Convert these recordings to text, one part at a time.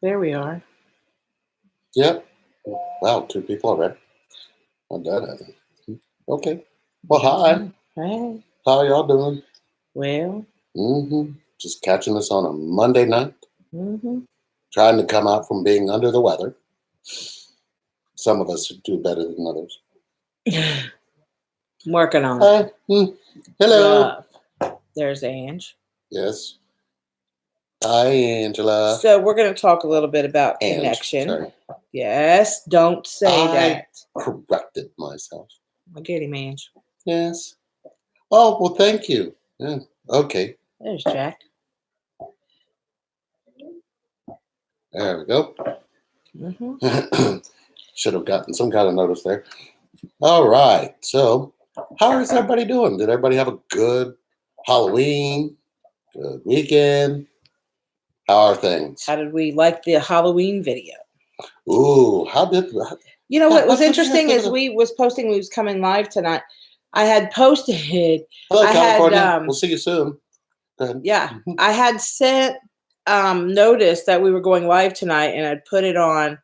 There we are. Yep. Wow, 2 people already. Not that, I think. Okay. Well, hi. Hey. How y'all doing? Well. Just catching us on a Monday night. Mm-hmm. Trying to come out from being under the weather. Some of us do better than others. I'm working on it. Hello. There's Ange. Yes. Hi, Angela. So we're going to talk a little bit about connection. Sorry. Yes, don't say that. Corrected myself. I get him, Ange. Yes. Oh, well, thank you. Yeah. Okay. There's Jack. There we go. Should have gotten some kind of notice there. All right. So, how is everybody doing? Did everybody have a good Halloween? Good weekend? How are things? How did we like the Halloween video? Ooh, how did... You know what was interesting is we was coming live tonight. I had posted. Hello, California. We'll see you soon. Go ahead. Yeah, I had sent notice that we were going live tonight, and I'd put it on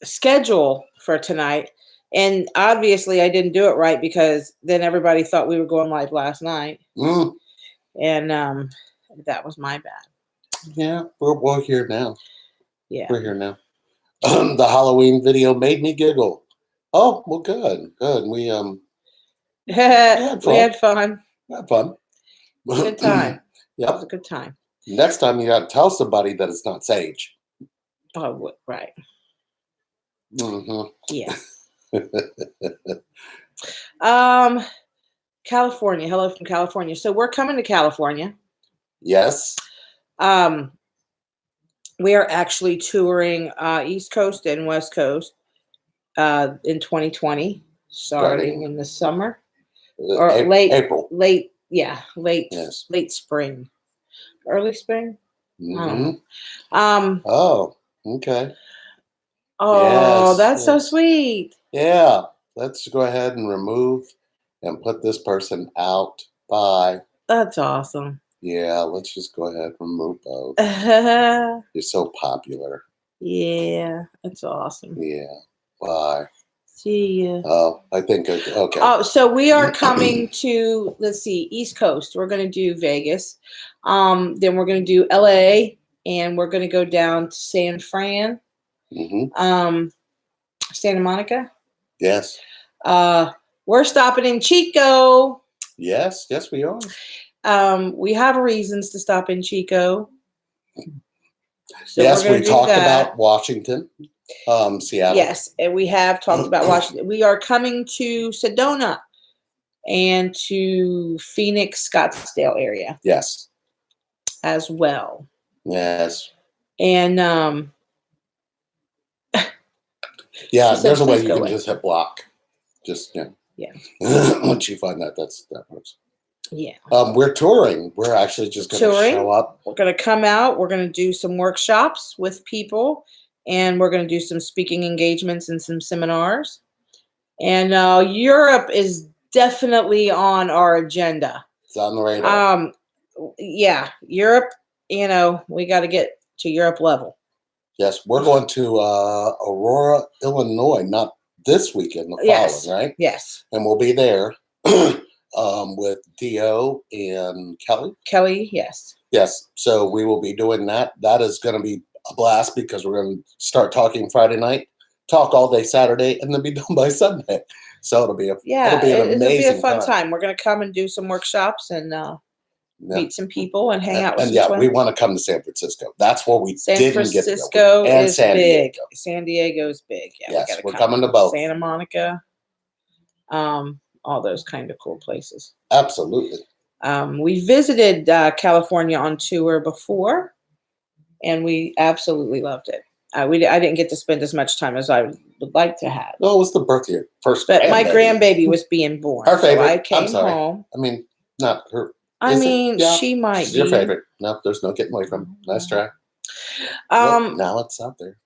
schedule for tonight. And obviously, I didn't do it right because then everybody thought we were going live last night, and that was my bad. Yeah, we're here now. Yeah, we're here now. The Halloween video made me giggle. Oh, well, good. We had fun. Good time. Yeah, it was a good time. Next time you got to tell somebody that it's not sage. Oh, right. Yeah. California. Hello from California. So we're coming to California. Yes. We are actually touring East Coast and West Coast in 2020, starting in the summer or April. Late spring, early spring. Oh, okay. Oh, yes, that's so sweet. Yeah, let's go ahead and remove and put this person out. Bye. That's awesome. Yeah, let's just go ahead and remove both. You're so popular. Yeah, that's awesome. Yeah, bye. See ya. Oh, I think, okay. Oh, so we are coming to, let's see, East Coast. We're going to do Vegas. Then we're going to do LA, and we're going to go down to San Fran. Santa Monica. Yes. We're stopping in Chico. Yes, we are. We have reasons to stop in Chico. So yes, we talked about Washington, Seattle. Yes, and we have talked about Washington. We are coming to Sedona and to Phoenix, Scottsdale area. Yes. As well. Yes. And yeah, there's a way you can just hit block. Just yeah. Once you find that works. Yeah. We're touring. We're actually just going to show up. We're going to come out. We're going to do some workshops with people, and we're going to do some speaking engagements and some seminars. And Europe is definitely on our agenda. It's on the radar. Yeah, Europe. We got to get to Europe level. Yes, we're going to Aurora, Illinois. Not this weekend, the following, right? Yes. And we'll be there. With Dio and Kelly. Kelly, yes. Yes. So we will be doing that. That is going to be a blast because we're going to start talking Friday night, talk all day Saturday, and then be done by Sunday. So it'll be an amazing fun time. We're going to come and do some workshops and meet some people and hang out with some twins. We want to come to San Francisco. That's where we didn't get to go. San Francisco is San big. Diego. San Diego's big. Yeah, yes, we're coming to both. Santa Monica. All those kind of cool places. Absolutely. We visited California on tour before, and we absolutely loved it. I didn't get to spend as much time as I would like to have. Well, it was the birth year first. But my grandbaby was being born. Her favorite. So I came home. I mean, not her. She might be your favorite. No, there's no getting away from. Nice try. Now it's out there.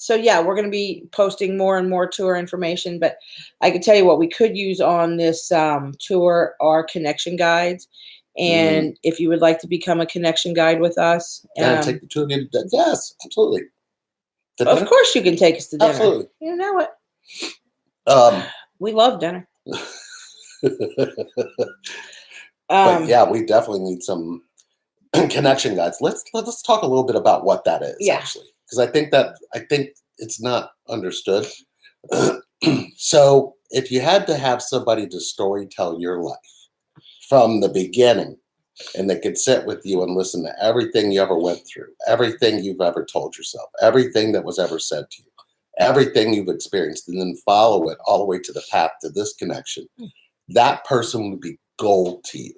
So yeah, we're going to be posting more and more tour information, but I can tell you what we could use on this tour are connection guides. And if you would like to become a connection guide with us, And take the two of you. Yes, absolutely. To of dinner? course you can take us to dinner. Absolutely. You know what? Um, We love dinner. but yeah, we definitely need some connection guides. Let's talk a little bit about what that is, Yeah. actually, because I think it's not understood. So if you had to have somebody to story tell your life from the beginning, and they could sit with you and listen to everything you ever went through, everything you've ever told yourself, everything that was ever said to you, everything you've experienced, and then follow it all the way to the path to this connection, that person would be gold to you,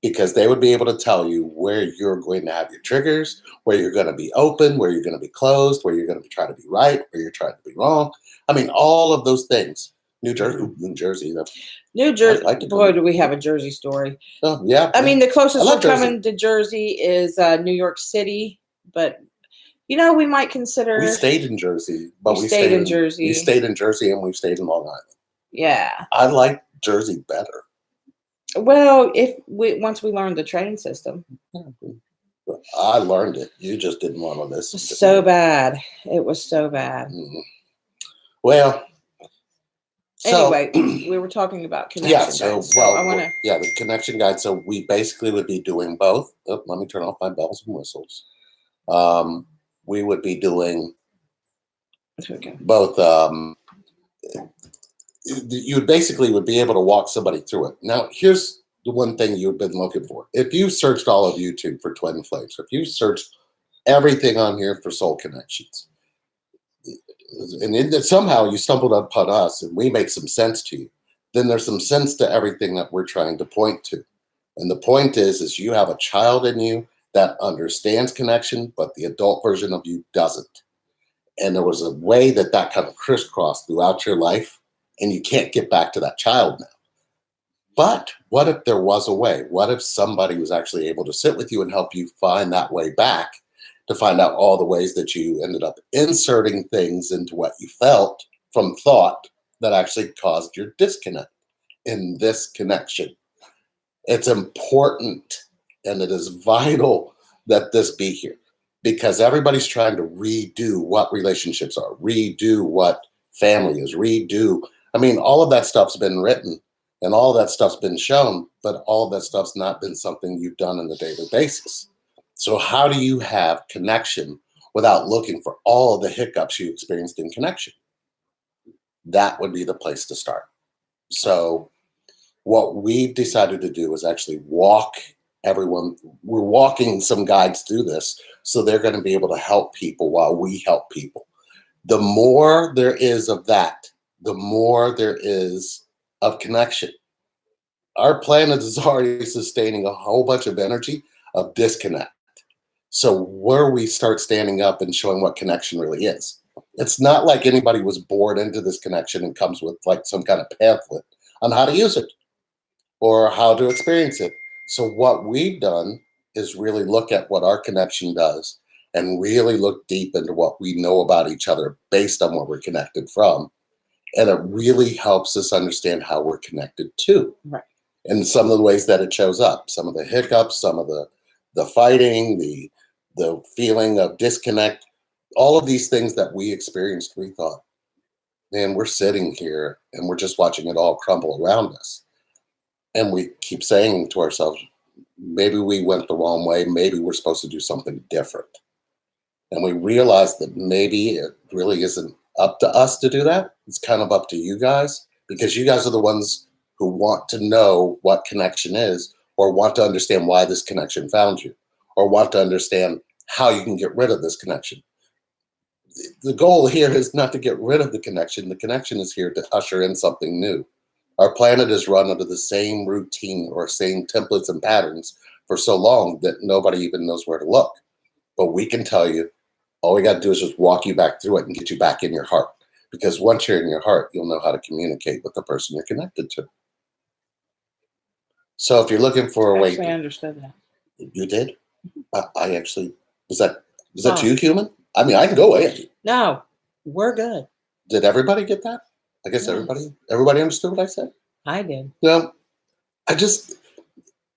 because they would be able to tell you where you're going to have your triggers, where you're going to be open, where you're going to be closed, where you're going to try to be right, where you're trying to be wrong. I mean, all of those things. New Jersey. New Jersey. like to Boy, go- do we have a Jersey story. Oh, yeah. I mean, the closest I we're love Jersey. coming to Jersey is New York City, but we might consider. We stayed in Jersey, but We stayed in Jersey. We stayed in Jersey, and we've stayed in Long Island. Yeah. I like Jersey better. Well, once we learned the train system. I learned it. You just didn't want to listen. So bad. It was so bad. Well. Anyway, we were talking about connection. Yeah. guides, I want to. Yeah, the connection guide. So we basically would be doing both. Oh, let me turn off my bells and whistles. We would be doing both. You basically would be able to walk somebody through it. Now, here's the one thing you've been looking for. If you searched all of YouTube for twin flames, if you searched everything on here for soul connections, and somehow you stumbled upon us and we make some sense to you, then there's some sense to everything that we're trying to point to. And the point is you have a child in you that understands connection, but the adult version of you doesn't. And there was a way that kind of crisscrossed throughout your life, and you can't get back to that child now. But what if there was a way? What if somebody was actually able to sit with you and help you find that way back, to find out all the ways that you ended up inserting things into what you felt from thought that actually caused your disconnect in this connection? It's important and it is vital that this be here, because everybody's trying to redo what relationships are, redo what family is, redo. I mean, all of that stuff's been written and all of that stuff's been shown, but all of that stuff's not been something you've done on a daily basis. So how do you have connection without looking for all of the hiccups you experienced in connection? That would be the place to start. So what we've decided to do is actually walk everyone. We're walking some guides through this, so they're going to be able to help people while we help people. The more there is of that, the more there is of connection. Our planet is already sustaining a whole bunch of energy of disconnect. So where we start standing up and showing what connection really is. It's not like anybody was born into this connection and comes with like some kind of pamphlet on how to use it or how to experience it. So what we've done is really look at what our connection does and really look deep into what we know about each other based on what we're connected from. And it really helps us understand how we're connected to. Right. And some of the ways that it shows up, some of the hiccups, some of the fighting, the feeling of disconnect, all of these things that we experienced, we thought, man, we're sitting here and we're just watching it all crumble around us. And we keep saying to ourselves, maybe we went the wrong way. Maybe we're supposed to do something different. And we realized that maybe it really isn't up to us to do that. It's kind of up to you guys, because you guys are the ones who want to know what connection is, or want to understand why this connection found you, or want to understand how you can get rid of this connection. The goal here is not to get rid of the connection. The connection is here to usher in something new. Our planet is run under the same routine or same templates and patterns for so long that nobody even knows where to look. But we can tell you, all we got to do is just walk you back through it and get you back in your heart. Because once you're in your heart, you'll know how to communicate with the person you're connected to. So if you're looking for a way, I understood that. You did? I actually, was that too human? I mean, I can go away. No, we're good. Did everybody get that? I guess Yes. everybody understood what I said? I did. No,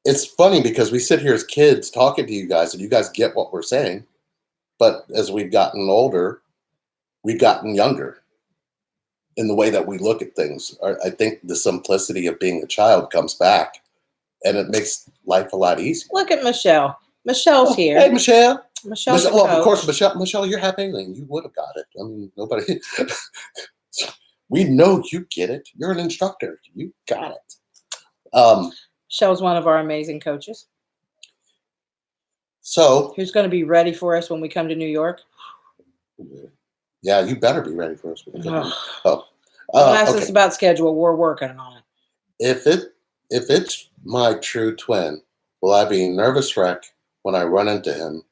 it's funny because we sit here as kids talking to you guys, and you guys get what we're saying. But as we've gotten older, we've gotten younger in the way that we look at things. I think the simplicity of being a child comes back, and it makes life a lot easier. Look at Michelle. Michelle's here. Hey, Michelle. Michelle's Michelle, a well, of course, coach. Michelle, you're half alien. You would have got it. I mean, nobody. We know you get it. You're an instructor. You got it. Michelle's one of our amazing coaches. So, Who's going to be ready for us when we come to New York? yeah, you better be ready for us. Ugh. Oh, Don't ask us okay. about schedule. We're working on it. If it's my true twin, will I be nervous wreck when I run into him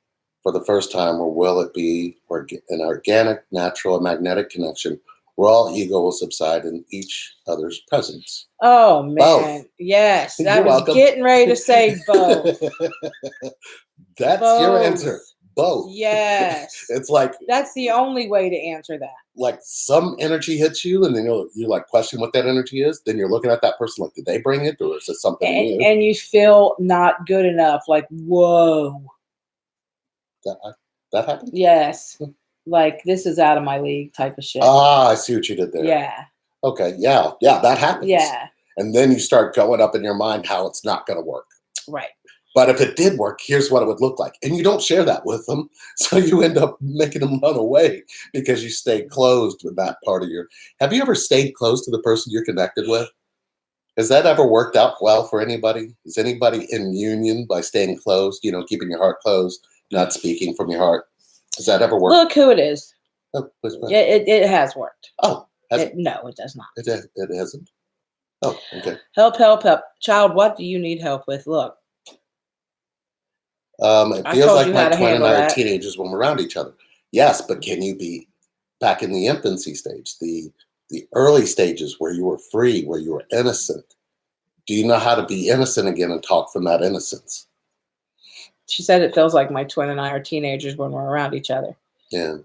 for the first time, or will it be an organic, natural, and magnetic connection where all ego will subside in each other's presence? Oh, man. Both. Yes. I You're was welcome. getting ready to say both. That's your answer. Both. Yes. It's like That's the only way to answer that. like some energy hits you, and then you like question what that energy is. Then you're looking at that person like, did they bring it, or is it something new? And you feel not good enough. Like, whoa. That happened? Yes. Like, this is out of my league type of shit. Ah, I see what you did there. Yeah. Okay. Yeah. That happens. Yeah. And then you start going up in your mind how it's not going to work. Right. But if it did work, here's what it would look like. And you don't share that with them. So you end up making them run away because you stayed closed with that part of your. Have you ever stayed close to the person you're connected with? Has that ever worked out well for anybody? Is anybody in union by staying closed, keeping your heart closed, not speaking from your heart? Does that ever work? Look who it is. Oh, please, please. It has worked. Oh, has it? No, it does not. It hasn't. Oh, okay. Help. Child, what do you need help with? Look. It I feels told like you my how to twin and handle I are that. teenagers when we're around each other. Yes, but can you be back in the infancy stage, the early stages where you were free, where you were innocent? Do you know how to be innocent again and talk from that innocence? She said it feels like my twin and I are teenagers when we're around each other. Yeah.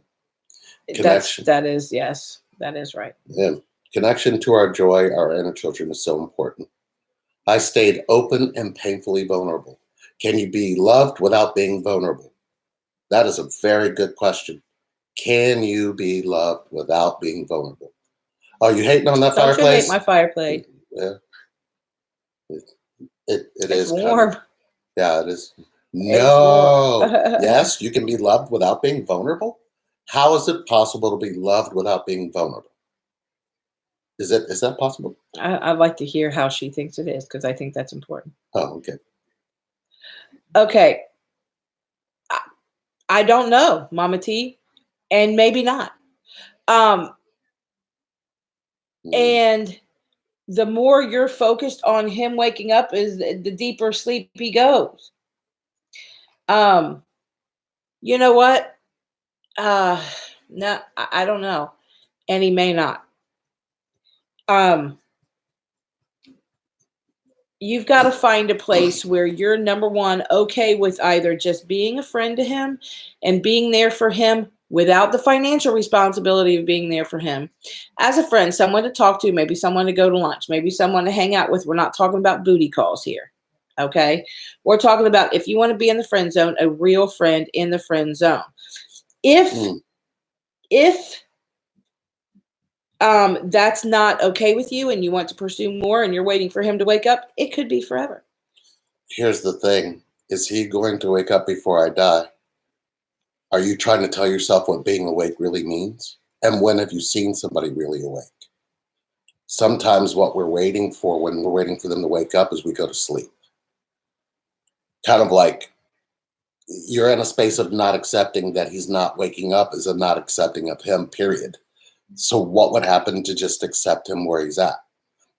Connection. That is, yes, that is right. Yeah. Connection to our joy, our inner children, is so important. I stayed open and painfully vulnerable. Can you be loved without being vulnerable? That is a very good question. Can you be loved without being vulnerable? Are you hating on that Don't fireplace? you hate my fireplace? Yeah. It It's is warm. Yeah, it is. It's No. warm. Yes, you can be loved without being vulnerable. How is it possible to be loved without being vulnerable? Is that possible? I'd like to hear how she thinks it is, because I think that's important. Oh, okay. Okay. I don't know, Mama T, and maybe not. And the more you're focused on him waking up, is the deeper sleep he goes. You know what? No, I don't know, and he may not. You've got to find a place where you're, number one, okay with either just being a friend to him and being there for him without the financial responsibility of being there for him. As a friend, someone to talk to, maybe someone to go to lunch, maybe someone to hang out with. We're not talking about booty calls here, okay? We're talking about, if you want to be in the friend zone, a real friend in the friend zone. If that's not okay with you and you want to pursue more and you're waiting for him to wake up, it could be forever. Here's the thing. Is he going to wake up before I die? Are you trying to tell yourself what being awake really means? And when have you seen somebody really awake? Sometimes what we're waiting for when we're waiting for them to wake up is we go to sleep. Kind of like you're in a space of not accepting that he's not waking up is a not accepting of him, period. So what would happen to just accept him where he's at?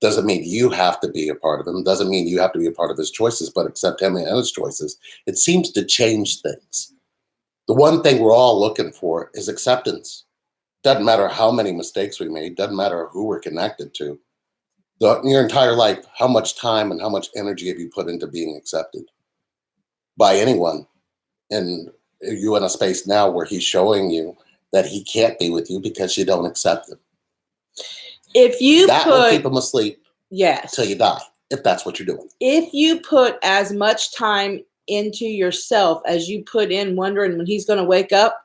Doesn't mean you have to be a part of him. Doesn't mean you have to be a part of his choices, but accept him and his choices. It seems to change things. The one thing we're all looking for is acceptance. Doesn't matter how many mistakes we made. Doesn't matter who we're connected to. Your entire life, how much time and how much energy have you put into being accepted by anyone? And you in a space now where he's showing you that he can't be with you because you don't accept him. If you that will keep him asleep yes, till you die. if that's what you're doing. If you put as much time into yourself as you put in wondering when he's going to wake up,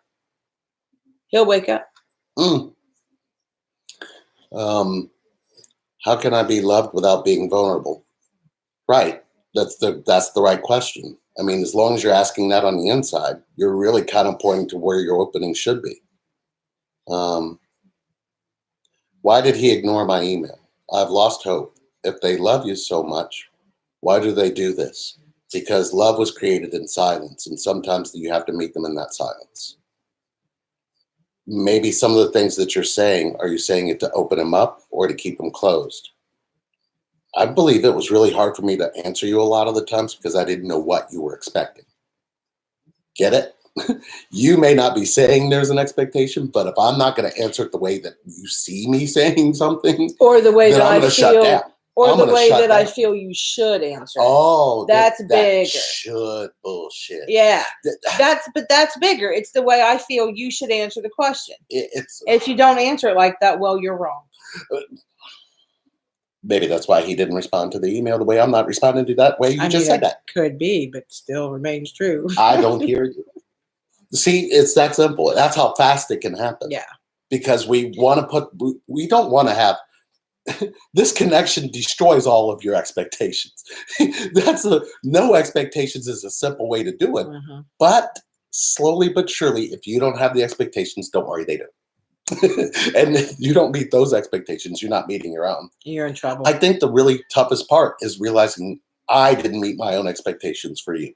he'll wake up. Mm. How can I be loved without being vulnerable? Right. That's the right question. I mean, as long as you're asking that on the inside, you're really kind of pointing to where your opening should be. Why did he ignore my email? I've lost hope. If they love you so much, why do they do this? Because love was created in silence, and sometimes you have to meet them in that silence. Maybe some of the things that you're saying, are you saying it to open them up or to keep them closed? I believe it was really hard for me to answer you a lot of the times because I didn't know what you were expecting. Get it? You may not be saying there's an expectation, but if I'm not going to answer it the way that you see me saying something, Or the way then that I'm I going to shut feel, down. or I'm the gonna way shut that I down. feel you should answer. Oh, That's that bigger. should bullshit. Yeah, That- that's bigger. It's the way I feel you should answer the question. It's If you don't answer it like that, well, you're wrong. maybe that's why he didn't respond to the email the way I'm not responding to that way you just said that. Could be, but still remains true. I don't hear you. See, it's that simple. That's how fast it can happen. Yeah. Because we don't want to have this connection destroys all of your expectations. No expectations is a simple way to do it. Mm-hmm. But slowly but surely, if you don't have the expectations, don't worry, they do. And if you don't meet those expectations, you're not meeting your own. You're in trouble. I think the really toughest part is realizing I didn't meet my own expectations for you.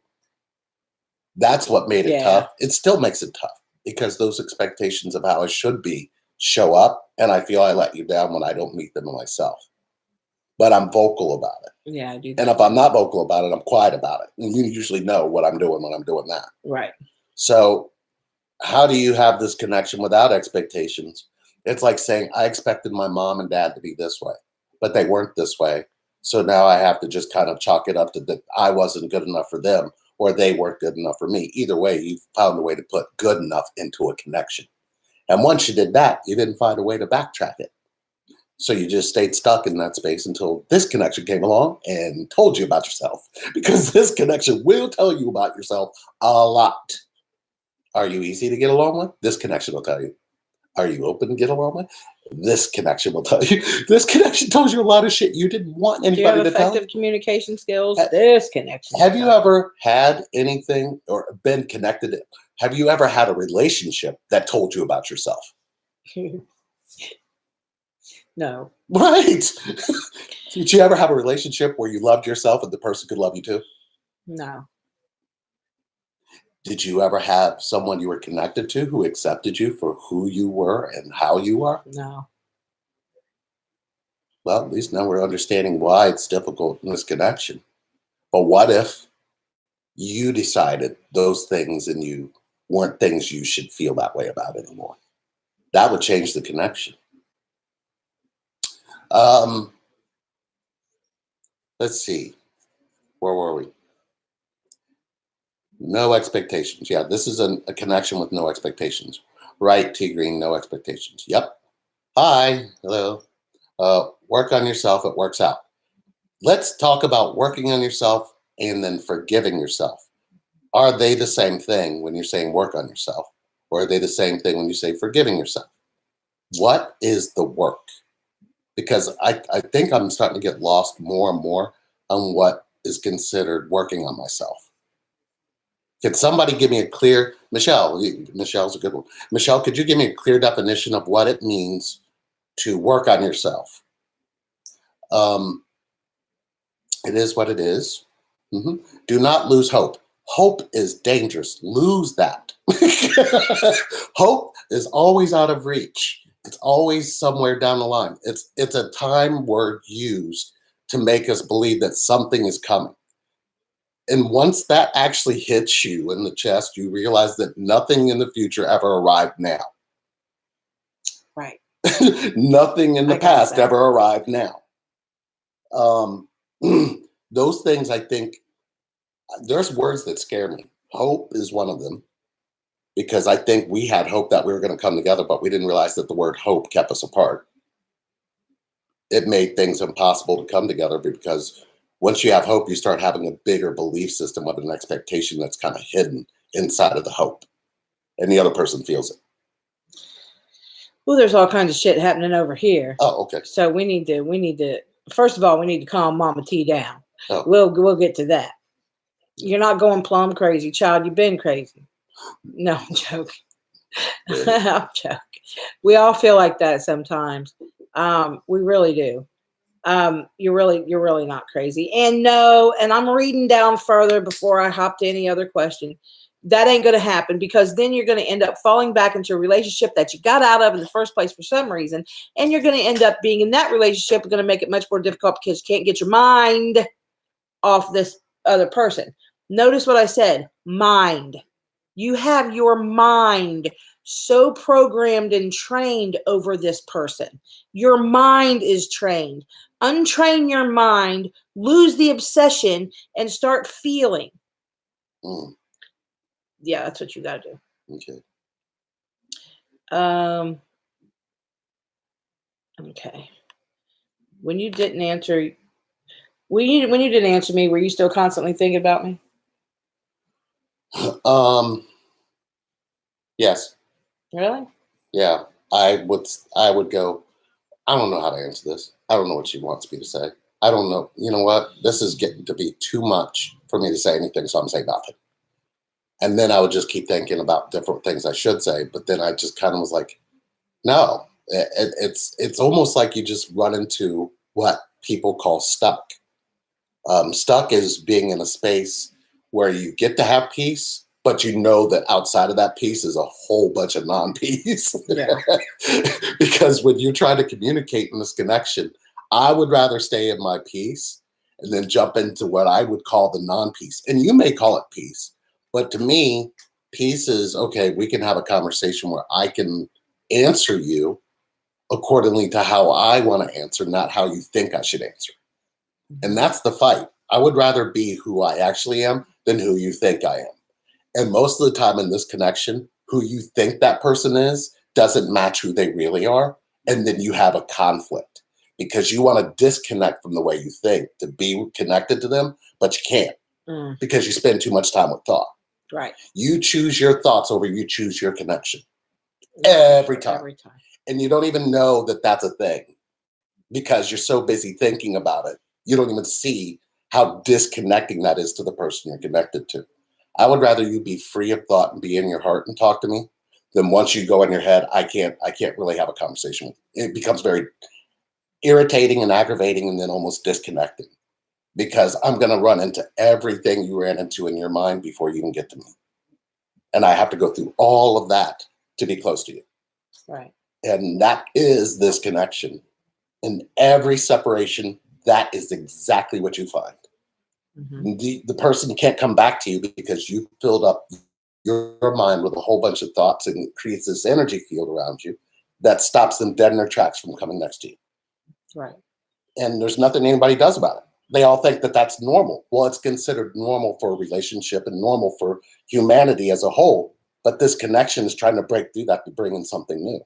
That's what made it tough. It still makes it tough because those expectations of how I should be show up, and I feel I let you down when I don't meet them myself. But I'm vocal about it. Yeah, I do. And if I'm not vocal about it, I'm quiet about it. And you usually know what I'm doing when I'm doing that. Right. So how do you have this connection without expectations? It's like saying, I expected my mom and dad to be this way, but they weren't this way. So now I have to just kind of chalk it up to that I wasn't good enough for them or they weren't good enough for me. Either way, you found a way to put good enough into a connection. And once you did that, you didn't find a way to backtrack it. So you just stayed stuck in that space until this connection came along and told you about yourself. Because this connection will tell you about yourself a lot. Are you easy to get along with? This connection will tell you. Are you open to get along with? This connection will tell you. This connection tells you a lot of shit you didn't want anybody to tell. Do you have to tell. effective communication skills? This connection. Have you ever had anything or been connected? Have you ever had a relationship that told you about yourself? No. Right. Did you ever have a relationship where you loved yourself and the person could love you too? No. Did you ever have someone you were connected to who accepted you for who you were and how you are? No. Well, at least now we're understanding why it's difficult in this connection. But what if you decided those things and you weren't things you should feel that way about anymore? That would change the connection. Let's see. Where were we? No expectations. Yeah, this is a connection with no expectations. Right, T Green, no expectations. Yep. Hi. Hello. Work on yourself. It works out. Let's talk about working on yourself and then forgiving yourself. Are they the same thing when you're saying work on yourself? Or are they the same thing when you say forgiving yourself? What is the work? Because I think I'm starting to get lost more and more on what is considered working on myself. Can somebody give me a clear, Michelle's a good one. Michelle, could you give me a clear definition of what it means to work on yourself? It is what it is. Mm-hmm. Do not lose hope. Hope is dangerous. Lose that. Hope is always out of reach. It's always somewhere down the line. It's a time word used to make us believe that something is coming. And once that actually hits you in the chest, you realize that nothing in the future ever arrived now. Right. Nothing in the past ever arrived now. Those things, I think, there's words that scare me. Hope is one of them. Because I think we had hope that we were going to come together, but we didn't realize that the word hope kept us apart. It made things impossible to come together because Once you have hope, you start having a bigger belief system with an expectation that's kind of hidden inside of the hope, and the other person feels it. Well, there's all kinds of shit happening over here. Oh, okay. So we need to first of all, we need to calm Mama T down. Oh. We'll get to that. You're not going plumb crazy, child. You've been crazy. No, I'm joking. I'm joking. We all feel like that sometimes. We really do. You're really not crazy. And no, and I'm reading down further before I hop to any other question. That ain't going to happen, because then you're going to end up falling back into a relationship that you got out of in the first place for some reason. And you're going to end up being in that relationship, going to make it much more difficult because you can't get your mind off this other person. Notice what I said, mind. You have your mind so programmed and trained over this person. Your mind is trained. Untrain your mind, lose the obsession, and start feeling. Yeah, that's what you got to do. Okay. Okay. When you didn't answer me, were you still constantly thinking about me? Yes. Really? Yeah. I would go, I don't know how to answer this. I don't know what she wants me to say. I don't know. You know what? This is getting to be too much for me to say anything, so I'm saying nothing. And then I would just keep thinking about different things I should say, but then I just kind of was like, no. It's almost like you just run into what people call stuck. Stuck is being in a space where you get to have peace, but you know that outside of that peace is a whole bunch of non-peace. Yeah. Because when you try to communicate in this connection, I would rather stay in my peace and then jump into what I would call the non-peace. And you may call it peace, but to me, peace is, okay, we can have a conversation where I can answer you accordingly to how I want to answer, not how you think I should answer. And that's the fight. I would rather be who I actually am than who you think I am. And most of the time in this connection, who you think that person is doesn't match who they really are. And then you have a conflict because you want to disconnect from the way you think to be connected to them, but you can't because you spend too much time with thought. Right. You choose your thoughts over you choose your connection every time. Every time. And you don't even know that that's a thing because you're so busy thinking about it. You don't even see how disconnecting that is to the person you're connected to. I would rather you be free of thought and be in your heart and talk to me than once you go in your head, I can't really have a conversation with you. It becomes very irritating and aggravating and then almost disconnecting because I'm going to run into everything you ran into in your mind before you even get to me. And I have to go through all of that to be close to you. Right. And that is this connection. In every separation, that is exactly what you find. Mm-hmm. The person can't come back to you because you filled up your mind with a whole bunch of thoughts and it creates this energy field around you that stops them dead in their tracks from coming next to you. Right. And there's nothing anybody does about it. They all think that that's normal. Well, it's considered normal for a relationship and normal for humanity as a whole. But this connection is trying to break through that to bring in something new.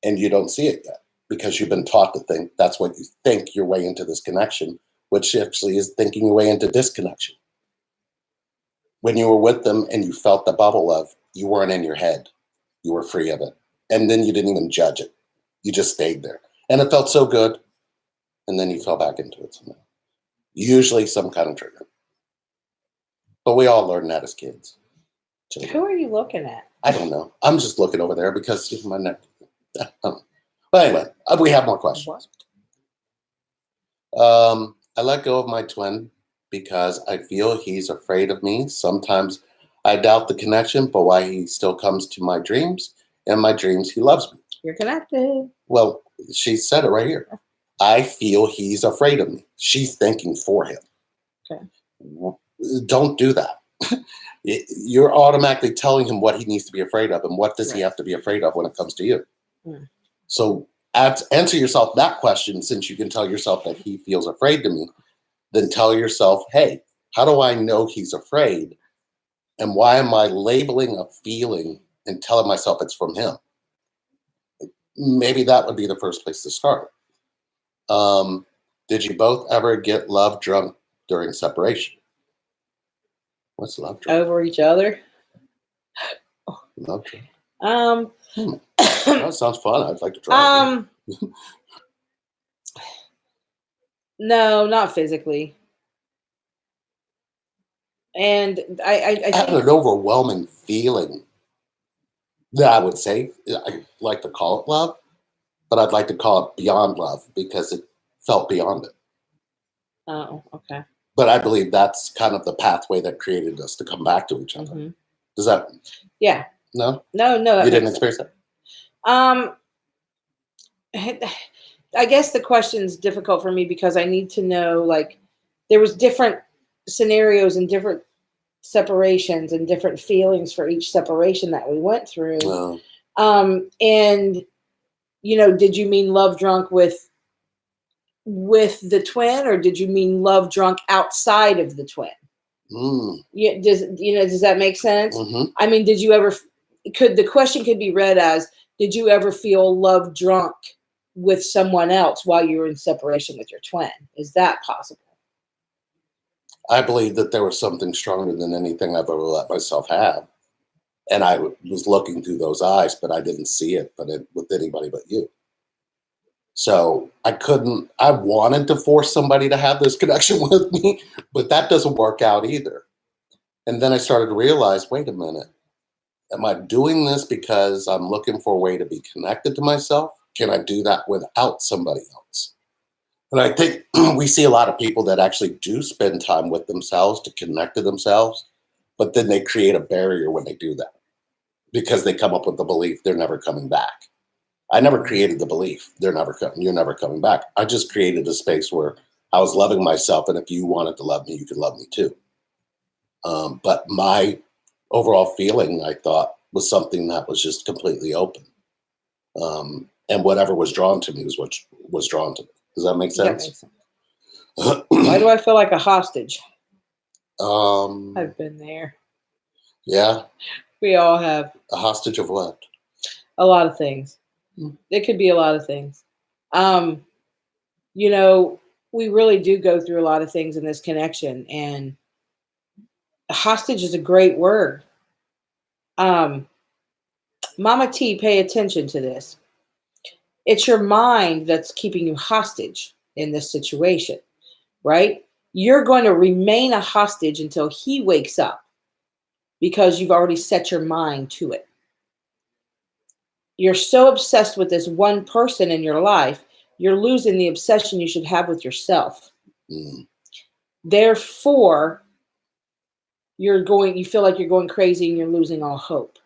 And you don't see it yet because you've been taught to think that's what you think your way into this connection, which actually is thinking your way into disconnection. When you were with them and you felt the bubble of, you weren't in your head. You were free of it. And then you didn't even judge it. You just stayed there. And it felt so good. And then you fell back into it somehow. Usually some kind of trigger. But we all learn that as kids. Children. Who are you looking at? I don't know. I'm just looking over there because of my neck. But anyway, we have more questions. I let go of my twin because I feel he's afraid of me. Sometimes I doubt the connection, but why he still comes to my dreams. In my dreams, he loves me. You're connected. Well, she said it right here. I feel he's afraid of me. She's thinking for him. Okay. Don't do that. You're automatically telling him what he needs to be afraid of and what does he have to be afraid of when it comes to you. So answer yourself that question, since you can tell yourself that he feels afraid to me, then tell yourself, hey, how do I know he's afraid? And why am I labeling a feeling and telling myself it's from him? Maybe that would be the first place to start. Did you both ever get love drunk during separation? What's love drunk? Over each other. Love drunk. Um, That sounds fun. I'd like to try it. no, not physically. And I I had think, an overwhelming feeling that I would say I like to call it love, but I'd like to call it beyond love because it felt beyond it. oh, okay. But I believe that's kind of the pathway that created us to come back to each other. Hmm. Does that Yeah. no? No, that You didn't makes sense. experience that? Um, I guess the question's difficult for me because I need to know, like, there was different scenarios and different separations and different feelings for each separation that we went through. No. And did you mean love drunk with the twin, or did you mean love drunk outside of the twin? Mm. Yeah, does that make sense? Hmm. I mean, did you ever the question could be read as, did you ever feel love drunk with someone else while you were in separation with your twin? Is that possible? I believe that there was something stronger than anything I've ever let myself have. And I was looking through those eyes, but I didn't see it, with anybody but you. So I wanted to force somebody to have this connection with me, but that doesn't work out either. And then I started to realize, wait a minute, am I doing this because I'm looking for a way to be connected to myself? Can I do that without somebody else? And I think we see a lot of people that actually do spend time with themselves to connect to themselves, but then they create a barrier when they do that because they come up with the belief they're never coming back. I never created the belief you're never coming back. I just created a space where I was loving myself, and if you wanted to love me, you could love me too. But my overall feeling, I thought, was something that was just completely open. And whatever was drawn to me was what was drawn to me. Does that make That sense? makes sense. Why do I feel like a hostage? um, I've been there. yeah, We all have. a hostage of what? A lot of things. Mm. It could be a lot of things. Um, you know, we really do go through a lot of things in this connection, and hostage is a great word. Um, Mama T, pay attention to this. It's your mind that's keeping you hostage in this situation, right? You're going to remain a hostage until he wakes up because you've already set your mind to it. You're so obsessed with this one person in your life, you're losing the obsession you should have with yourself. Mm. Therefore, you feel like you're going crazy and you're losing all hope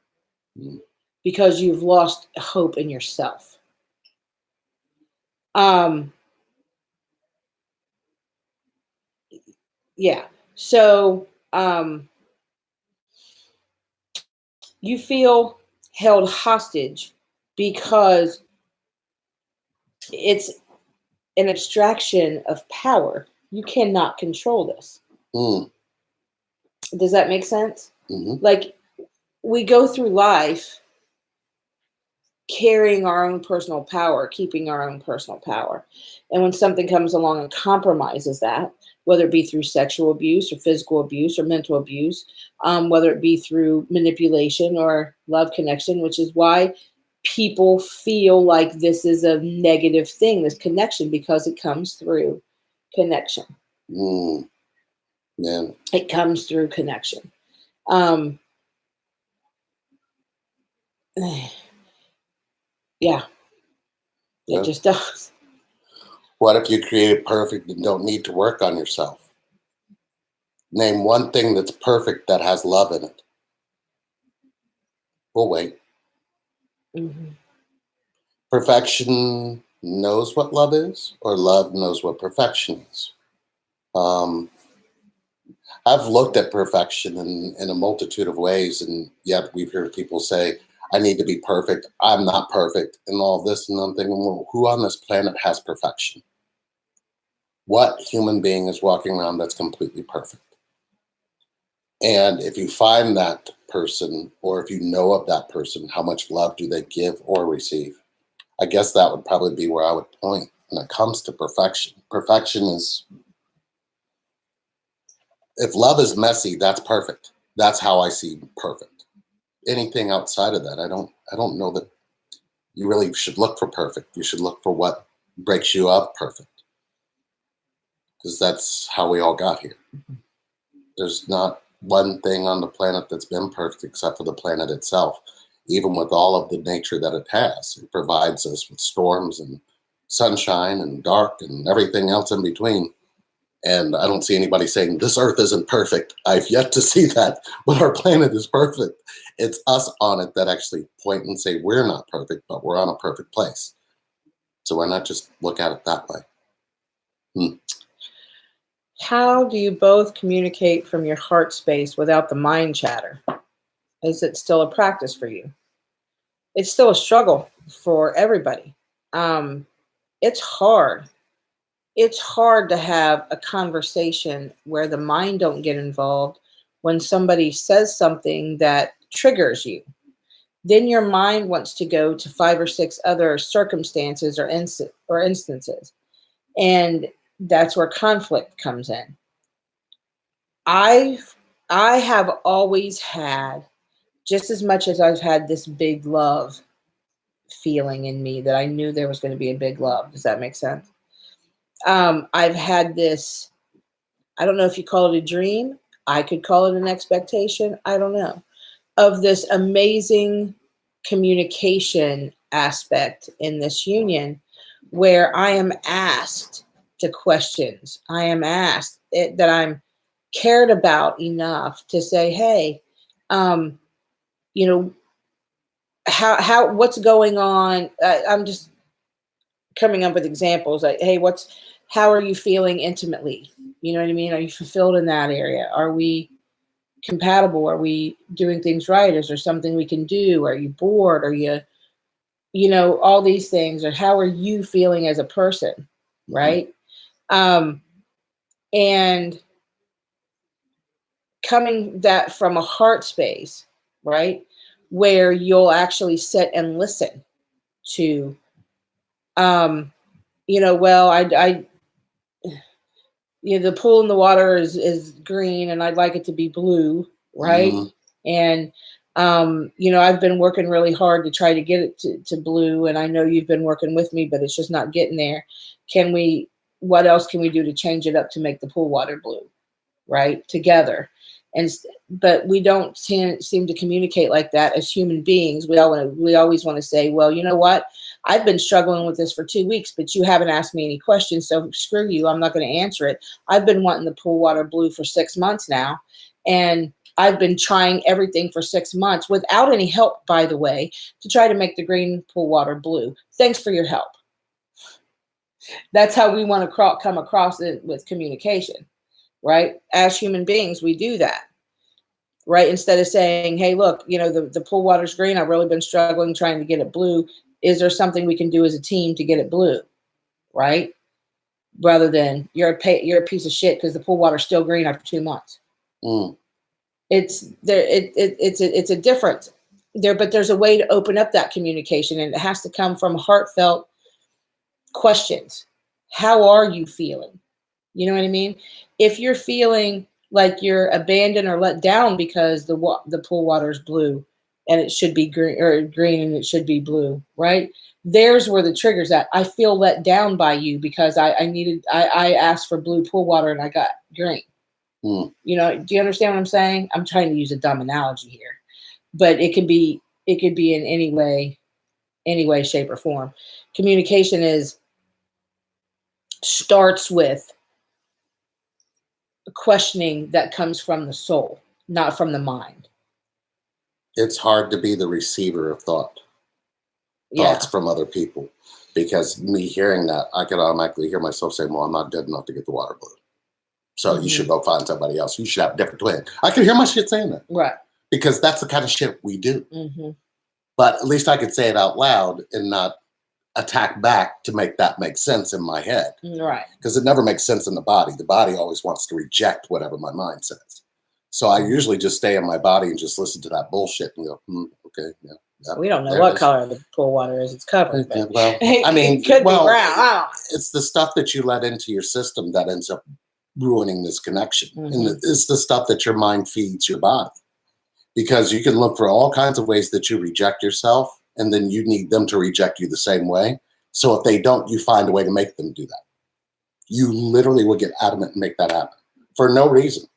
Mm. because you've lost hope in yourself. Um, yeah. So, you feel held hostage because it's an abstraction of power. You cannot control this. Mm. Does that make sense? Hmm. Like, we go through life carrying our own personal power, keeping our own personal power. And when something comes along and compromises that, whether it be through sexual abuse or physical abuse or mental abuse, whether it be through manipulation or love connection, which is why people feel like this is a negative thing, this connection, because it comes through connection. Mm. Man. It comes through connection. Um, yeah, it Yeah. just does. What if you created perfect and don't need to work on yourself? Name one thing that's perfect that has love in it. We'll wait. Mm-hmm. Perfection knows what love is, or love knows what perfection is. Um, I've looked at perfection in a multitude of ways, and yet we've heard people say, I need to be perfect, I'm not perfect, and all this. And I'm thinking, well, who on this planet has perfection? What human being is walking around that's completely perfect? And if you find that person, or if you know of that person, how much love do they give or receive? I guess that would probably be where I would point when it comes to perfection. Perfection is If love is messy, that's perfect. That's how I see perfect. Anything outside of that, I don't know that you really should look for perfect. You should look for what breaks you up perfect. Because that's how we all got here. There's not one thing on the planet that's been perfect except for the planet itself. Even with all of the nature that it has, it provides us with storms and sunshine and dark and everything else in between. And I don't see anybody saying this earth isn't perfect. I've yet to see that, but our planet is perfect. It's us on it that actually point and say we're not perfect, but we're on a perfect place. So why not just look at it that way? How do you both communicate from your heart space without the mind chatter? Is it still a practice for you? It's still a struggle for everybody. It's hard. It's hard to have a conversation where the mind don't get involved when somebody says something that triggers you. Then your mind wants to go to 5 or 6 other circumstances or instances. And that's where conflict comes in. I have always had, just as much as I've had this big love feeling in me that I knew there was going to be a big love. Does that make sense? I've had this, I don't know if you call it a dream. I could call it an expectation. I don't know. Of this amazing communication aspect in this union where I am asked to questions. I am asked that I'm cared about enough to say, hey, you know, how what's going on? I'm just coming up with examples like, hey, how are you feeling intimately? You know what I mean? Are you fulfilled in that area? Are we compatible? Are we doing things right? Is there something we can do? Are you bored? Are you know, all these things? Or how are you feeling as a person? Right. And coming that from a heart space, right, where you'll actually sit and listen to, you know, well, the pool in the water is green and I'd like it to be blue, right? And you know, I've been working really hard to try to get it to blue, and I know you've been working with me, but it's just not getting there. What else can we do to change it up to make the pool water blue, right? Together. But we don't seem to communicate like that as human beings. We always want to say, well, you know what? I've been struggling with this for 2 weeks, but you haven't asked me any questions, so screw you. I'm not going to answer it. I've been wanting the pool water blue for 6 months now, and I've been trying everything for 6 months without any help, by the way, to try to make the green pool water blue. Thanks for your help. That's how we want to come across it with communication, right? As human beings, we do that. Right? Instead of saying, hey, look, you know, the pool water's green. I've really been struggling trying to get it blue. Is there something we can do as a team to get it blue? Right? Rather than you're a piece of shit because the pool water's still green after 2 months. It's there. It's a difference there, but there's a way to open up that communication, and it has to come from heartfelt questions. How are you feeling? You know what I mean? If you're feeling like you're abandoned or let down because the pool water is blue and it should be green and it should be blue, right? There's where the trigger's at. I feel let down by you because I asked for blue pool water and I got green. You know, do you understand what I'm saying? I'm trying to use a dumb analogy here, but it could be in any way, shape, or form. Communication starts with questioning that comes from the soul, not from the mind. It's hard to be the receiver of thoughts from other people, because me hearing that, I could automatically hear myself saying, well, I'm not good enough to get the water blue. So you should go find somebody else. You should have a different twin. I could hear my shit saying that. Right. Because that's the kind of shit we do. But at least I could say it out loud and not attack back to make that make sense in my head. Right. Because it never makes sense in the body. The body always wants to reject whatever my mind says. So I usually just stay in my body and just listen to that bullshit and go, okay, yeah. We don't know what color the pool water is. It's covered. Yeah, well, I mean, it could be brown. It's the stuff that you let into your system that ends up ruining this connection. Mhm. And it's the stuff that your mind feeds your body, because you can look for all kinds of ways that you reject yourself, and then you need them to reject you the same way. So if they don't, you find a way to make them do that. You literally will get adamant and make that happen for no reason.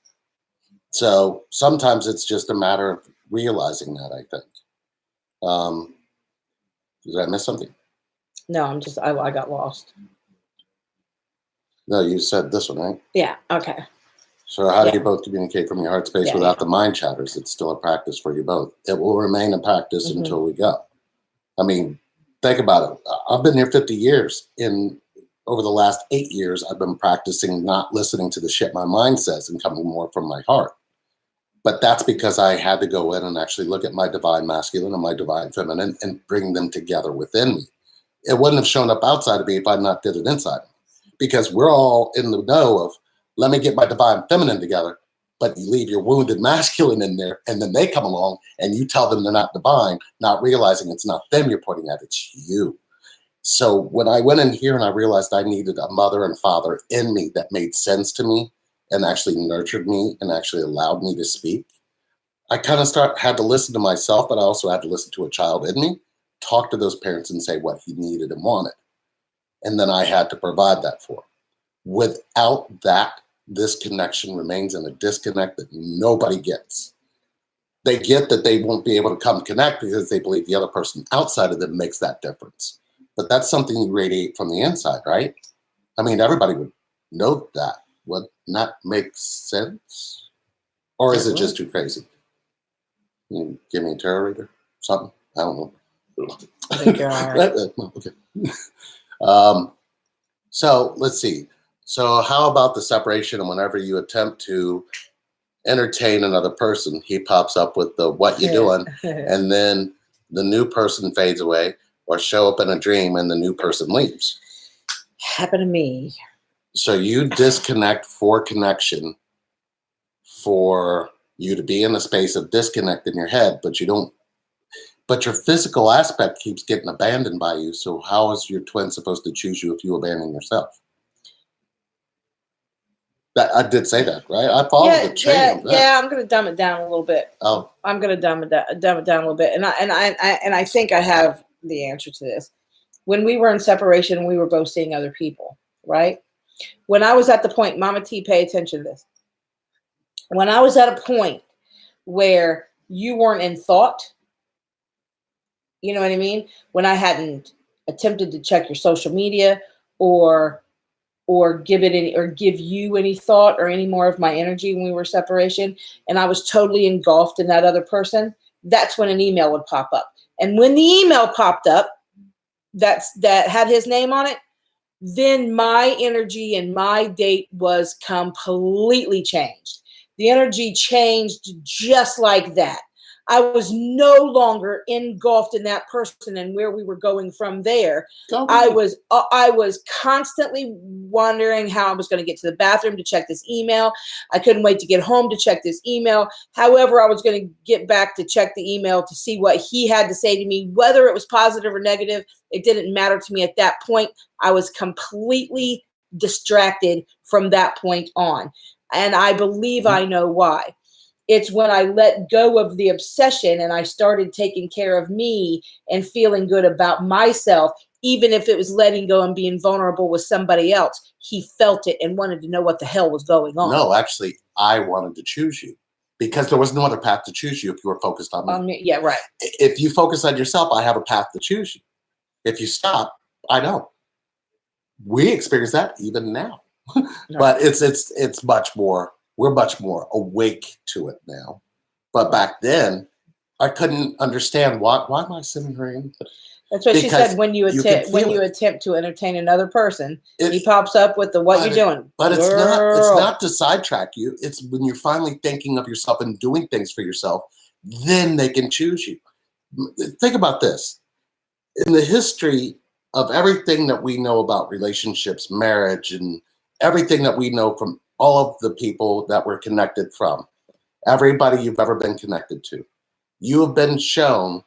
So sometimes it's just a matter of realizing that, I think. Did I miss something? No, I got lost. No, you said this one, right? Yeah. Okay. So how do Yeah. you both communicate from your heart space Yeah, without yeah. the mind chatters? It's still a practice for you both. It will remain a practice Mhm. until we go. I mean, think about it. I've been here 50 years. Over the last 8 years, I've been practicing not listening to the shit my mind says and coming more from my heart. But that's because I had to go in and actually look at my divine masculine and my divine feminine and bring them together within me. It wouldn't have shown up outside of me if I not did it inside of me. Because we're all in the know of, let me get my divine feminine together, but you leave your wounded masculine in there, and then they come along and you tell them they're not divine, not realizing it's not them you're pointing at, it's you. So when I went in here and I realized I needed a mother and father in me that made sense to me and actually nurtured me and actually allowed me to speak, I kind of had to listen to myself, but I also had to listen to a child in me, talk to those parents and say what he needed and wanted. And then I had to provide that for him. Without that, this connection remains in a disconnect that nobody gets. They get that they won't be able to come connect because they believe the other person outside of them makes that difference. But that's something you radiate from the inside, right? I mean, everybody would know that. Would that make sense? Or is it just too crazy? You give me a tarot reader? Something? I don't know. I think you're all right. Okay. So let's see. So how about the separation? And whenever you attempt to entertain another person, he pops up with the what you doing, and then the new person fades away, or show up in a dream and the new person leaves. Happened to me. So you disconnect for connection, for you to be in a space of disconnect in your head, but you don't. But your physical aspect keeps getting abandoned by you. So how is your twin supposed to choose you if you abandon yourself? That I did say that, right? I followed the train. Yeah. I'm going to dumb it down a little bit. Oh, I'm going to dumb it down a little bit, and I think I have the answer to this. When we were in separation, we were both seeing other people, right? When I was at the point, Mama T, pay attention to this. When I was at a point where you weren't in thought, you know what I mean? When I hadn't attempted to check your social media or give you any thought or any more of my energy when we were separation, and I was totally engulfed in that other person, that's when an email would pop up. And when the email popped up, that had his name on it, then my energy and my date was completely changed. The energy changed just like that. I was no longer engulfed in that person and where we were going from there. I was constantly wondering how I was going to get to the bathroom to check this email. I couldn't wait to get home to check this email. However, I was going to get back to check the email to see what he had to say to me, whether it was positive or negative. It didn't matter to me at that point. I was completely distracted from that point on. And I believe I know why. It's when I let go of the obsession and I started taking care of me and feeling good about myself, even if it was letting go and being vulnerable with somebody else. He felt it and wanted to know what the hell was going on. No, actually, I wanted to choose you because there was no other path to choose you if you were focused on me. Yeah, right. If you focus on yourself, I have a path to choose you. If you stop, I don't. We experience that even now. But it's much more, we're much more awake to it now. But back then, I couldn't understand why am I sitting here? That's what she said. When you attempt to entertain another person, he pops up with the what you doing. But it's not to sidetrack you. It's when you're finally thinking of yourself and doing things for yourself, then they can choose you. Think about this. In the history of everything that we know about relationships, marriage, and everything that we know from all of the people that we're connected from, everybody you've ever been connected to, you have been shown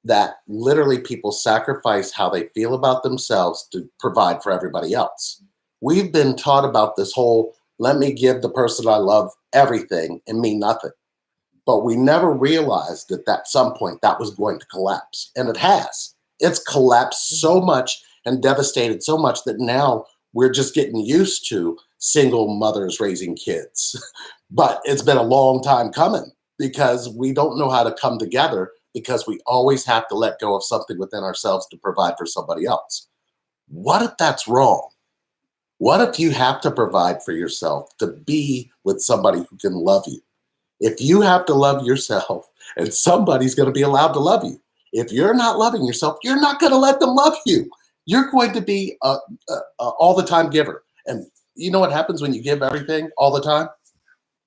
that literally people sacrifice how they feel about themselves to provide for everybody else. We've been taught about this whole let me give the person I love everything and me nothing. But we never realized that at some point that was going to collapse. And it has. It's collapsed so much and devastated so much that now we're just getting used to single mothers raising kids. But it's been a long time coming because we don't know how to come together because we always have to let go of something within ourselves to provide for somebody else. What if that's wrong? What if you have to provide for yourself to be with somebody who can love you? If you have to love yourself and somebody's going to be allowed to love you, if you're not loving yourself, you're not going to let them love you. You're going to be a all the time giver. And you know what happens when you give everything all the time?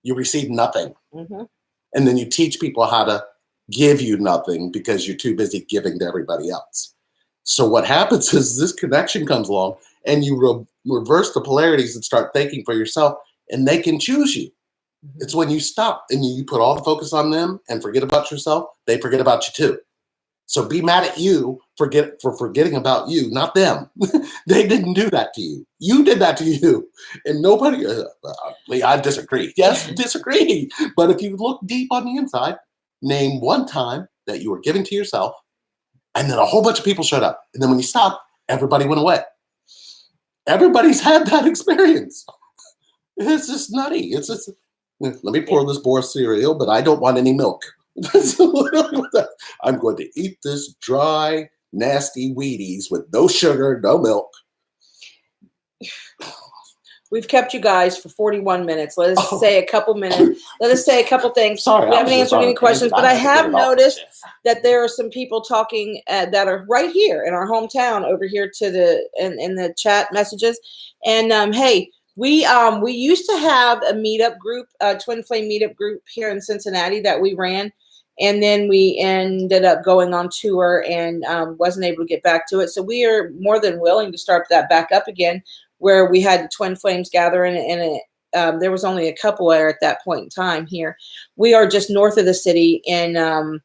You receive nothing. Mm-hmm. And then you teach people how to give you nothing because you're too busy giving to everybody else. So what happens is this connection comes along and you reverse the polarities and start thinking for yourself, and they can choose you. It's when you stop and you put all the focus on them and forget about yourself, they forget about you too. So be mad at you for forgetting about you, not them. They didn't do that to you. You did that to you. And nobody, I disagree. Yes, disagree. But if you look deep on the inside, name one time that you were giving to yourself, and then a whole bunch of people showed up. And then when you stopped, everybody went away. Everybody's had that experience. It's just nutty. It's just, let me pour this bowl of cereal, but I don't want any milk. I'm going to eat this dry, nasty Wheaties with no sugar, no milk. We've kept you guys for 41 minutes. Let us say a couple minutes. Let us say a couple things. Sorry, we haven't answered any questions, but I have noticed that there are some people talking that are right here in our hometown over here to the in the chat messages. And hey, we used to have a meetup group, Twin Flame meetup group here in Cincinnati that we ran. And then we ended up going on tour and wasn't able to get back to it. So we are more than willing to start that back up again, where we had the Twin Flames gather and there was only a couple there at that point in time here. We are just north of the city in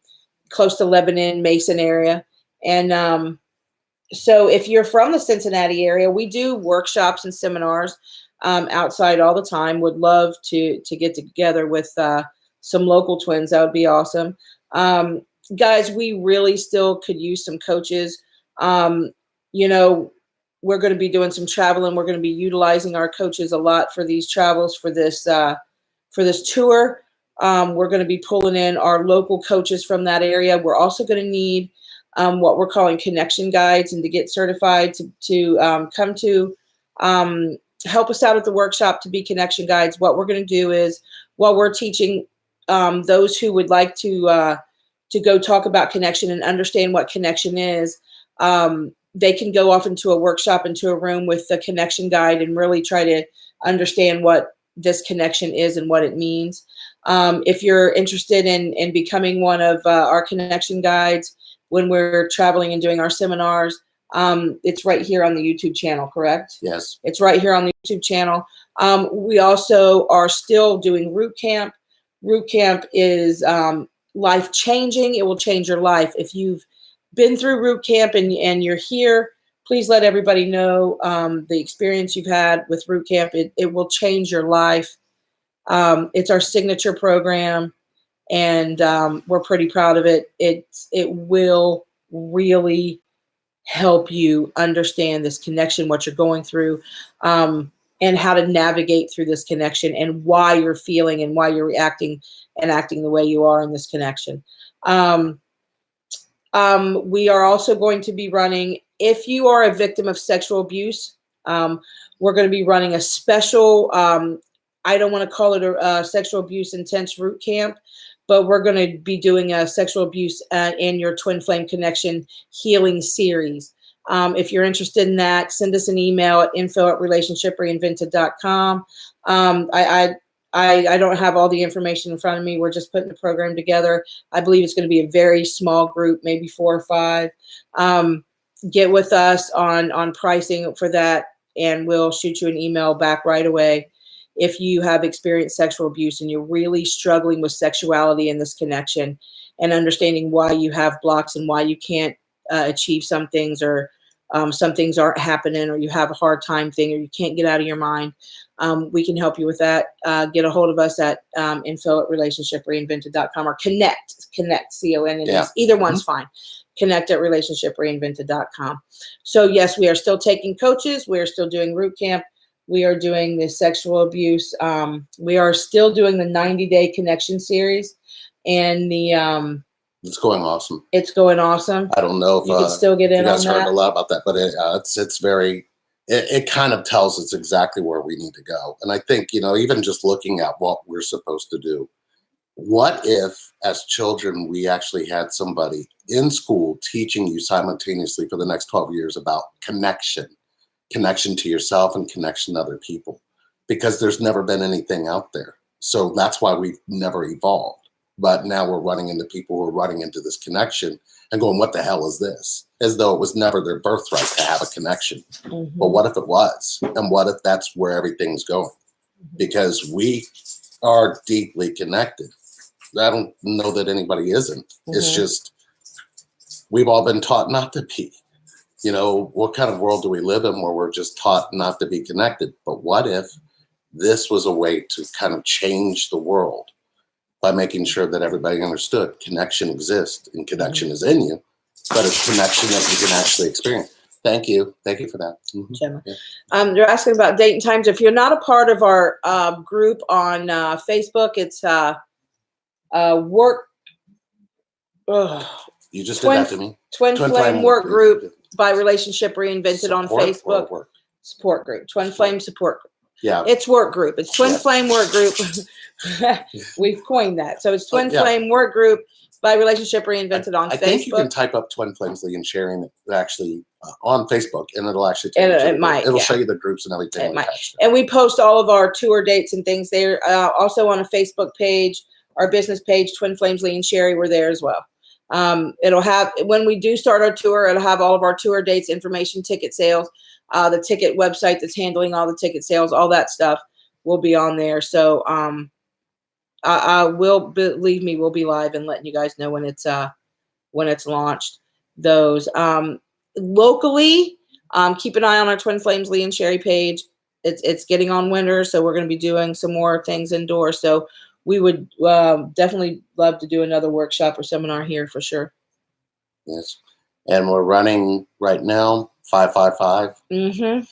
close to Lebanon, Mason area. And so if you're from the Cincinnati area, we do workshops and seminars outside all the time. Would love to get together with some local twins. That would be awesome. Guys, we really still could use some coaches. You know, we're going to be doing some traveling. We're going to be utilizing our coaches a lot for these travels for this tour. We're going to be pulling in our local coaches from that area. We're also going to need what we're calling connection guides, and to get certified to come to help us out at the workshop to be connection guides. What we're going to do is, while we're teaching those who would like to go talk about connection and understand what connection is, they can go off into a workshop, into a room with the connection guide, and really try to understand what this connection is and what it means. If you're interested in becoming one of our connection guides when we're traveling and doing our seminars, it's right here on the YouTube channel, correct? Yes. It's right here on the YouTube channel. We also are still doing Root Camp. Root Camp is life-changing. It will change your life. If you've been through Root Camp and you're here, please let everybody know the experience you've had with Root Camp. It will change your life. It's our signature program, and we're pretty proud of it. It will really help you understand this connection, what you're going through, and how to navigate through this connection, and why you're feeling and why you're reacting and acting the way you are in this connection. We are also going to be running, if you are a victim of sexual abuse, we're going to be running a special, I don't want to call it a sexual abuse intense root camp, but we're going to be doing a sexual abuse in your Twin Flame Connection healing series. If you're interested in that, send us an email at info@relationshipreinvented.com. I don't have all the information in front of me. We're just putting the program together. I believe it's going to be a very small group, maybe 4 or 5. Get with us on pricing for that, and we'll shoot you an email back right away. If you have experienced sexual abuse and you're really struggling with sexuality in this connection and understanding why you have blocks and why you can't achieve some things, or some things aren't happening, or you have a hard time thing, or you can't get out of your mind, we can help you with that. Get a hold of us at info@relationshipreinvented.com, or connect, CONNECT. Yeah. Either one's fine. Connect@relationshipreinvented.com. So yes, we are still taking coaches. We are still doing root camp. We are doing the sexual abuse. We are still doing the 90-day connection series, and it's going awesome. It's going awesome. I don't know if you can still get in you guys on heard that. a lot about that, but it's very. It kind of tells us exactly where we need to go. And I think, even just looking at what we're supposed to do, what if as children we actually had somebody in school teaching you simultaneously for the next 12 years about connection to yourself and connection to other people, because there's never been anything out there. So that's why we've never evolved. But now we're running into people who are running into this connection and going, what the hell is this? As though it was never their birthright to have a connection. Mm-hmm. But what if it was? And what if that's where everything's going? Because we are deeply connected. I don't know that anybody isn't. It's just, we've all been taught not to be. What kind of world do we live in where we're just taught not to be connected? But what if this was a way to kind of change the world by making sure that everybody understood connection exists and connection is in you, but it's connection that you can actually experience. Thank you. Thank you for that. Gemma. Yeah. You're asking about date and times. If you're not a part of our group on Facebook, it's work. You just did that to me. Twin Flame Work Group by Relationship Reinvented on Facebook. Support group. Twin Flame Support Group. Yeah. It's work group. It's Twin Flame Work Group. We've coined that. So it's Twin Flame Work Group by Relationship Reinvented on Facebook. I think you can type up Twin Flames Lee and sharing it actually on Facebook, and it'll actually take you to it'll show you the groups and everything. It might. And we post all of our tour dates and things there. Also on a Facebook page, our business page, Twin Flames Lee and Sherry, we're there as well. It'll have, when we do start our tour, it'll have all of our tour dates, information, ticket sales, the ticket website that's handling all the ticket sales, all that stuff will be on there. So I will, believe me, we'll be live and letting you guys know when it's launched. Those locally, keep an eye on our Twin Flames Lee and Sherry page. It's getting on winter, so we're going to be doing some more things indoors. So we would definitely love to do another workshop or seminar here for sure. Yes. And we're running right now 555.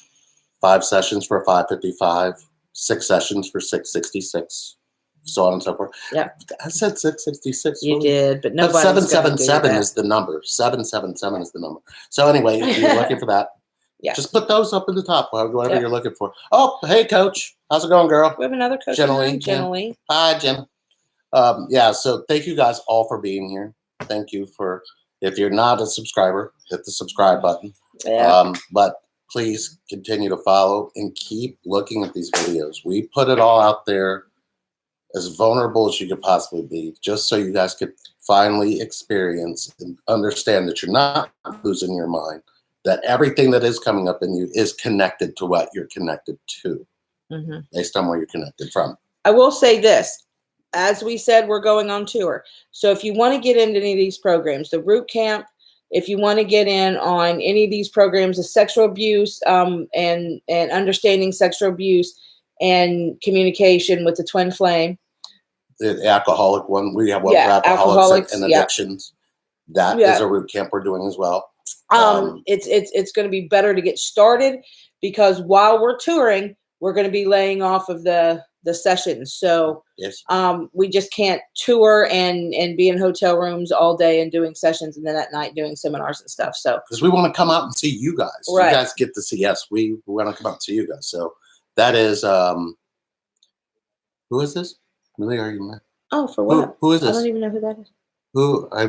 5 sessions for 555, 6 sessions for 666, so on and so forth. Yeah. I said 666. You did, but nobody. 777 is the number. 777 is the number. So anyway, if you're looking for that, just put those up at the top, whatever you're looking for. Oh, hey, Coach. How's it going, girl? We have another coach. Generally. Hi, Jen. So thank you guys all for being here. Thank you for, if you're not a subscriber, hit the subscribe button. Yeah. But please continue to follow and keep looking at these videos. We put it all out there as vulnerable as you could possibly be, just so you guys could finally experience and understand that you're not losing your mind, that everything that is coming up in you is connected to what you're connected to, based on where you're connected from. I will say this. As we said, we're going on tour. So if you want to get into any of these programs, the root camp, if you want to get in on any of these programs of sexual abuse and understanding sexual abuse and communication with the Twin Flame. The alcoholic one, we have one for alcoholics and addictions. That is a root camp we're doing as well. It's going to be better to get started, because while we're touring, we're going to be laying off of the sessions. So we just can't tour and be in hotel rooms all day and doing sessions, and then at night doing seminars and stuff. So because we want to come out and see you guys. Right. You guys get to see us. We want to come out and see you guys. So that is who is this? Really, are you? Oh, for what? Who is this? I don't even know who that is. I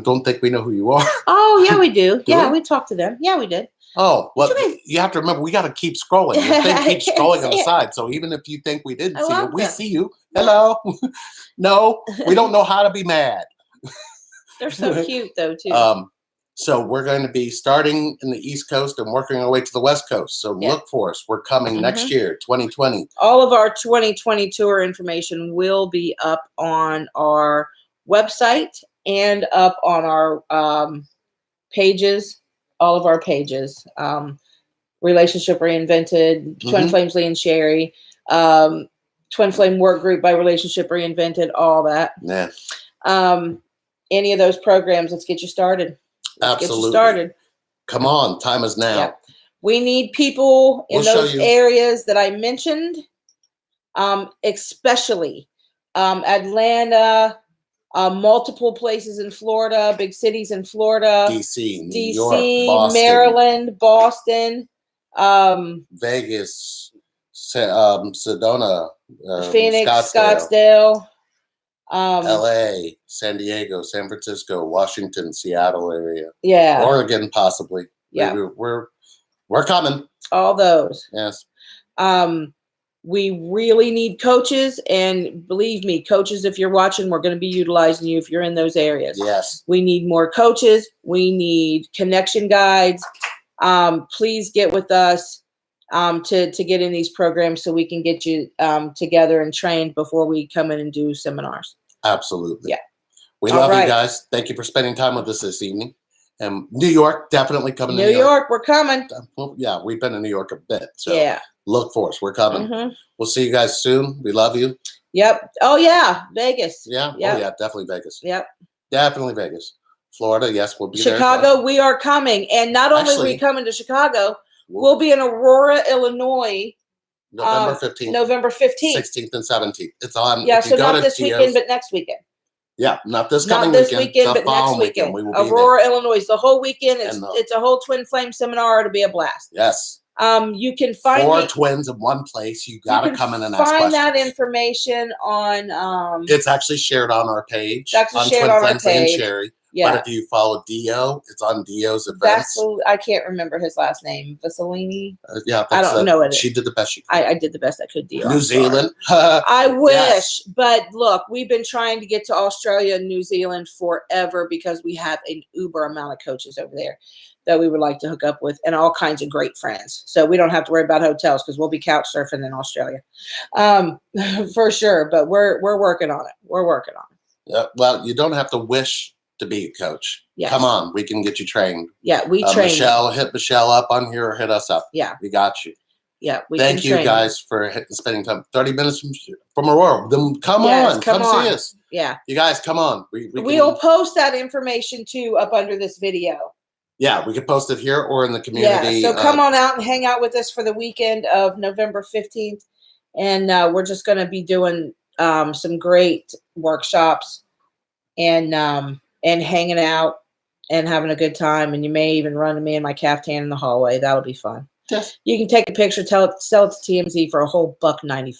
don't think we know who you are. Oh yeah, we do. We talked to them. Yeah, we did. Oh, well, you have to remember, we got to keep scrolling. The thing keeps scrolling on the side. So even if you think we didn't see you, we see you. Hello. No, we don't know how to be mad. They're so cute, though, too. So we're going to be starting in the East Coast and working our way to the West Coast. So look for us. We're coming next year, 2020. All of our 2020 tour information will be up on our website and up on our pages all of our pages. Relationship Reinvented, Twin Flames Lee and Sherry, Twin Flame Work Group by Relationship Reinvented, all that. Yeah. Any of those programs, let's get you started. Absolutely. Get you started. Come on, time is now. Yep. We need people in those areas that I mentioned, especially Atlanta, multiple places in Florida, big cities in Florida, DC, New York, Boston, Maryland, Boston, Vegas, Sedona, Phoenix, Scottsdale, LA, San Diego, San Francisco, Washington, Seattle area. Yeah. Oregon, possibly. Yeah. We're coming. All those. Yes. We really need coaches, and believe me, coaches, if you're watching, we're going to be utilizing you if you're in those areas. Yes. We need more coaches. We need connection guides. Please get with us to get in these programs so we can get you together and trained before we come in and do seminars. Absolutely. Yeah. We love you guys. Thank you for spending time with us this evening. And New York, definitely coming to New York. We're coming. Well, yeah, we've been in New York a bit. So yeah. Look for us. We're coming. We'll see you guys soon. We love you. Yep. Oh, yeah. Vegas. Yeah. Yep. Oh, yeah. Definitely Vegas. Yep. Definitely Vegas. Florida, yes, we'll be there. Chicago, we are coming. And not only are we coming to Chicago, we'll be in Aurora, Illinois. November 15th. November 15th. 16th and 17th. It's on. Yeah, so not this weekend, but next weekend. Yeah, not this coming weekend, but next weekend. We will Aurora, Illinois. The whole weekend. It's a whole Twin Flame seminar. It'll be a blast. Yes. You can find 4 twins in one place. You got to come in and ask questions. Find that information on. It's actually shared on our page. It's actually shared on our page. And Sherry. Yeah. But if you follow Dio, it's on Dio's events. I can't remember his last name. Vasilini? Yeah. I don't know it. She did the best she could. I did the best I could, Dio. New Zealand. I wish. Yes. But look, we've been trying to get to Australia and New Zealand forever because we have an uber amount of coaches over there that we would like to hook up with and all kinds of great friends. So we don't have to worry about hotels because we'll be couch surfing in Australia. For sure. But we're working on it. We're working on it. Yeah, well, you don't have to wish to be a coach. Yes. Come on, we can get you trained. Yeah, we train. Michelle, hit Michelle up on here or hit us up. Yeah. We got you. Yeah, Thank you guys for spending time. 30 minutes from Aurora. Then come on. Come see us. Yeah. You guys, come on. We'll post that information too up under this video. Yeah, we can post it here or in the community. Yeah, so come on out and hang out with us for the weekend of November 15th. And we're just going to be doing some great workshops and hanging out and having a good time. And you may even run to me in my caftan in the hallway. That'll be fun. Yes. You can take a picture, sell it to TMZ for a whole $1.95.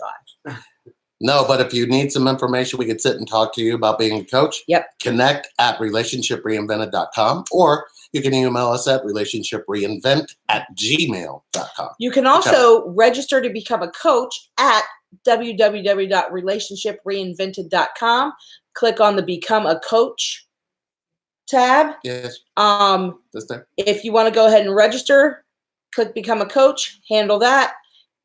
No, but if you need some information, we could sit and talk to you about being a coach. Yep. Connect at relationshipreinvented.com, or you can email us at relationshipreinvent@gmail.com. You can also register to become a coach at www.relationshipreinvented.com. Click on the Become a Coach tab. Yes. That's there. If you want to go ahead and register, click Become a Coach, handle that.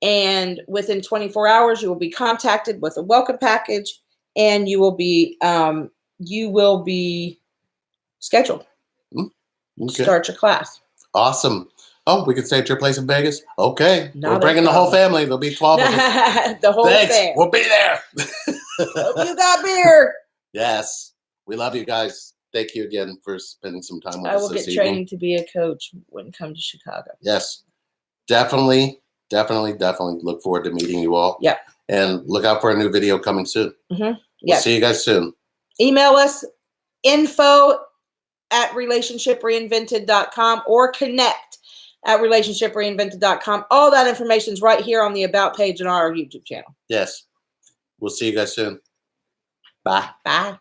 And within 24 hours, you will be contacted with a welcome package, and you will be scheduled. Okay. Start your class. Awesome. Oh, we could stay at your place in Vegas? Okay. We're bringing the whole family. There'll be 12 of us. The whole family. We'll be there. Hope you got beer. Yes. We love you guys. Thank you again for spending some time with us. I will get trained to be a coach when it comes to Chicago. Yes. Definitely look forward to meeting you all. Yep. And look out for a new video coming soon. Mm-hmm. We'll see you guys soon. Email us info@relationshipreinvented.com or connect@relationshipreinvented.com. All that information is right here on the About page on our YouTube channel. Yes. We'll see you guys soon. Bye. Bye.